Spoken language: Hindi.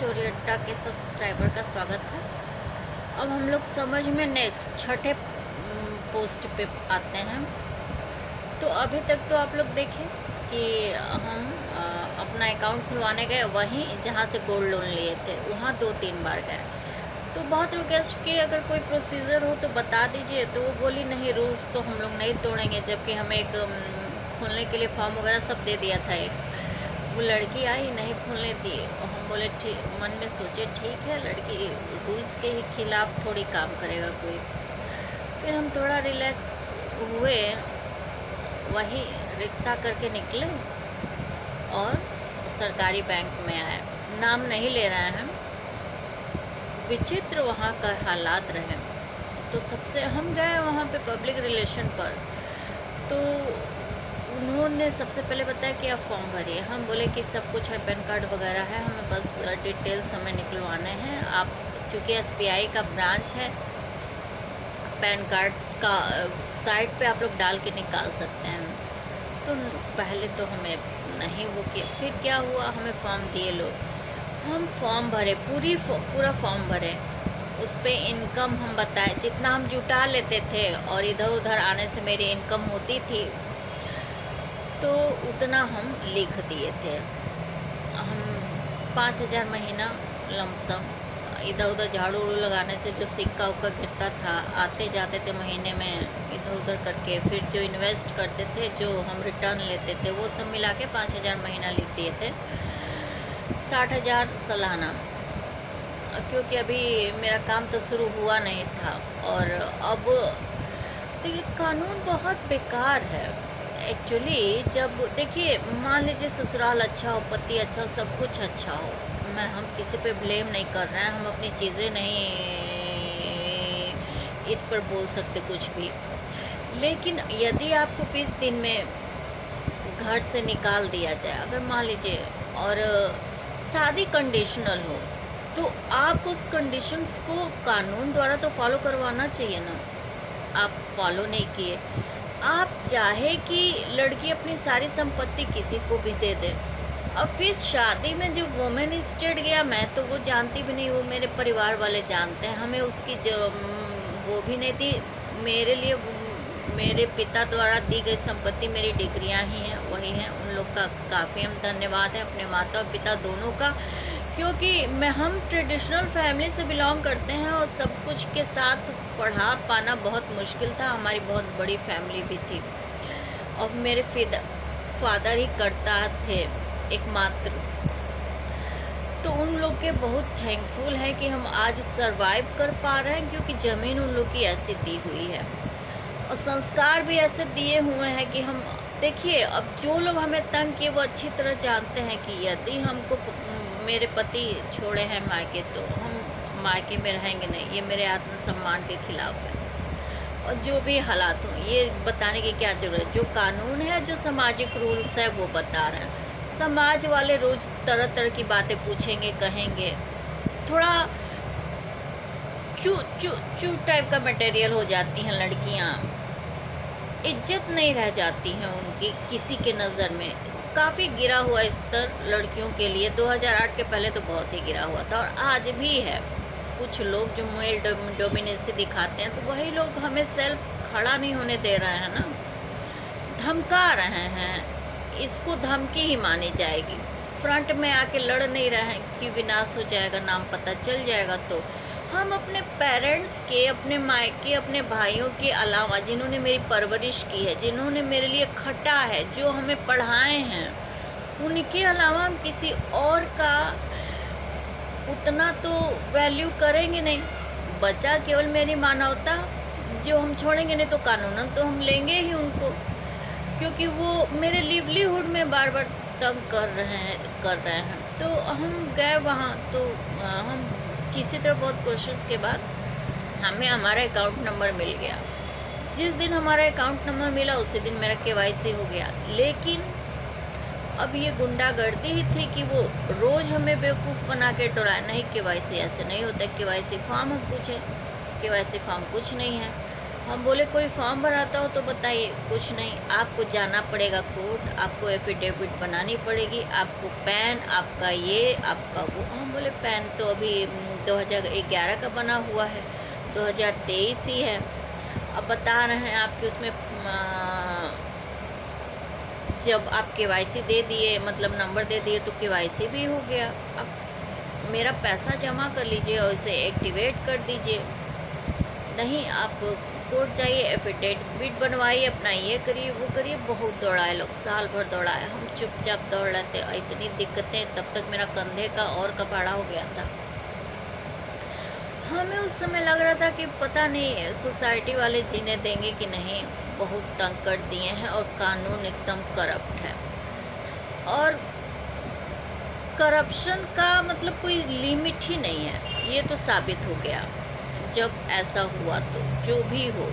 स्टोरी अड्डा के सब्सक्राइबर का स्वागत है। अब हम लोग समझ में नेक्स्ट छठे पोस्ट पे आते हैं। तो अभी तक तो आप लोग देखें कि हम अपना अकाउंट खुलवाने गए, वहीं जहाँ से गोल्ड लोन लिए थे वहाँ 2-3 बार गए। तो बहुत रिक्वेस्ट की अगर कोई प्रोसीजर हो तो बता दीजिए, तो वो बोली नहीं, रूल्स तो हम लोग नहीं तोड़ेंगे। जबकि हमें एक खोलने के लिए फॉर्म वगैरह सब दे दिया था। एक वो लड़की आई, नहीं खोलने दी, और हम बोले ठीक, मन में सोचे ठीक है, लड़की रूल्स के ही खिलाफ थोड़ी काम करेगा कोई। फिर हम थोड़ा रिलैक्स हुए, वही रिक्शा करके निकले और सरकारी बैंक में आए। नाम नहीं ले रहे हैं। विचित्र वहाँ का हालात रहे। तो सबसे हम गए वहाँ पे पब्लिक रिलेशन पर, तो उन्होंने सबसे पहले बताया कि आप फॉर्म भरिए। हम बोले कि सब कुछ है, पैन कार्ड वगैरह है, हमें बस डिटेल्स हमें निकलवाने हैं। आप चूँकि एसबीआई का ब्रांच है, पैन कार्ड का साइट पे आप लोग डाल के निकाल सकते हैं। तो पहले तो हमें नहीं वो किया। फिर क्या हुआ, हमें फॉर्म दिए लोग, हम फॉर्म भरे, पूरा फॉर्म भरे। उस पर इनकम हम बताए, जितना हम जुटा लेते थे और इधर उधर आने से मेरी इनकम होती थी, तो उतना हम लिख दिए थे। हम 5,000 महीना लमसम, इधर उधर झाड़ू उड़ू लगाने से जो सिक्का उक्का गिरता था, आते जाते थे महीने में इधर उधर करके, फिर जो इन्वेस्ट करते थे, जो हम रिटर्न लेते थे, वो सब मिला के 5,000 महीना लिख दिए थे। 60,000 सालाना, क्योंकि अभी मेरा काम तो शुरू हुआ नहीं था। और अब देखिए, कानून बहुत बेकार है एक्चुअली। जब देखिए, मान लीजिए ससुराल अच्छा हो, पति अच्छा हो, सब कुछ अच्छा हो, हम किसी पे ब्लेम नहीं कर रहे हैं, हम अपनी चीज़ें नहीं इस पर बोल सकते कुछ भी। लेकिन यदि आपको 20 दिन में घर से निकाल दिया जाए, अगर मान लीजिए, और शादी कंडीशनल हो, तो आप उस कंडीशंस को कानून द्वारा तो फॉलो करवाना चाहिए ना। आप फॉलो नहीं किए। आप चाहे कि लड़की अपनी सारी संपत्ति किसी को भी दे दे, और फिर शादी में जब वुमेन स्टेट गया, मैं तो वो जानती भी नहीं, वो मेरे परिवार वाले जानते हैं। हमें उसकी वो भी नहीं थी। मेरे लिए मेरे पिता द्वारा दी गई संपत्ति मेरी डिग्रियां ही हैं, वही हैं। उन लोग का काफ़ी हम धन्यवाद है, अपने माता और पिता दोनों का, क्योंकि हम ट्रेडिशनल फैमिली से बिलोंग करते हैं और सब कुछ के साथ पढ़ा पाना बहुत मुश्किल था। हमारी बहुत बड़ी फैमिली भी थी, और मेरे फादर ही करता थे एकमात्र। तो उन लोग के बहुत थैंकफुल है कि हम आज सरवाइव कर पा रहे हैं, क्योंकि ज़मीन उन लोग की ऐसी दी हुई है और संस्कार भी ऐसे दिए हुए हैं कि हम देखिए, अब जो लोग हमें तंग किए वो अच्छी तरह जानते हैं कि यदि हमको मेरे पति छोड़े हैं मायके, तो हम मायके में रहेंगे नहीं। ये मेरे आत्मसम्मान के खिलाफ है। और जो भी हालात हों, ये बताने की क्या ज़रूरत है। जो कानून है, जो सामाजिक रूल्स है, वो बता रहे हैं। समाज वाले रोज़ तरह तरह की बातें पूछेंगे, कहेंगे। थोड़ा चू टाइप का मटेरियल हो जाती हैं लड़कियाँ। इज्जत नहीं रह जाती हैं उनकी किसी के नज़र में। काफ़ी गिरा हुआ स्तर लड़कियों के लिए 2008 के पहले तो बहुत ही गिरा हुआ था, और आज भी है। कुछ लोग जो मेल डोमिनेंसी दिखाते हैं, तो वही लोग हमें सेल्फ खड़ा नहीं होने दे रहे हैं ना, धमका रहे हैं। इसको धमकी ही मानी जाएगी। फ्रंट में आके लड़ नहीं रहे हैं कि विनाश हो जाएगा, नाम पता चल जाएगा। तो हम अपने पेरेंट्स के, अपने मायके, अपने भाइयों के अलावा, जिन्होंने मेरी परवरिश की है, जिन्होंने मेरे लिए खटा है, जो हमें पढ़ाए हैं, उनके अलावा हम किसी और का उतना तो वैल्यू करेंगे नहीं। बचा केवल मेरी मानवता, जो हम छोड़ेंगे नहीं, तो कानूनन तो हम लेंगे ही उनको, क्योंकि वो मेरे लिवलीहुड में बार बार तंग कर रहे हैं। तो हम गए वहाँ, तो हम किसी तरह बहुत कोशिश के बाद हमें हमारा अकाउंट नंबर मिल गया। जिस दिन हमारा अकाउंट नंबर मिला, उसी दिन मेरा केवाईसी हो गया। लेकिन अब ये गुंडागर्दी ही थी कि वो रोज़ हमें बेवकूफ़ बना के डराए, नहीं केवाईसी ऐसे नहीं होता। केवाईसी फॉर्म हम पूछे, केवाईसी फॉर्म कुछ नहीं है। हम बोले कोई फॉर्म भराता हो तो बताइए, कुछ नहीं, आपको जाना पड़ेगा कोर्ट, आपको एफिडेविट बनानी पड़ेगी, आपको पैन, आपका ये, आपका वो। हम बोले पैन तो अभी 2011 का बना हुआ है, 2023 ही है। अब बता रहे हैं आपके उसमें जब आप केवाईसी दे दिए, मतलब नंबर दे दिए, तो केवाईसी भी हो गया। अब मेरा पैसा जमा कर लीजिए और इसे एक्टिवेट कर दीजिए। नहीं, आप कोर्ट जाइए, एफिडेविट बनवाइए, अपना ये करिए वो करिए। बहुत दौड़ाए लोग, साल भर दौड़ाए। हम चुपचाप दौड़ रहे थे, इतनी दिक्कतें। तब तक मेरा कंधे का और कपाड़ा हो गया था। हमें उस समय लग रहा था कि पता नहीं सोसाइटी वाले जीने देंगे कि नहीं। बहुत तंग कर दिए हैं और कानून एकदम करप्ट है। और करप्शन का मतलब कोई लिमिट ही नहीं है, ये तो साबित हो गया जब ऐसा हुआ। तो जो भी हो,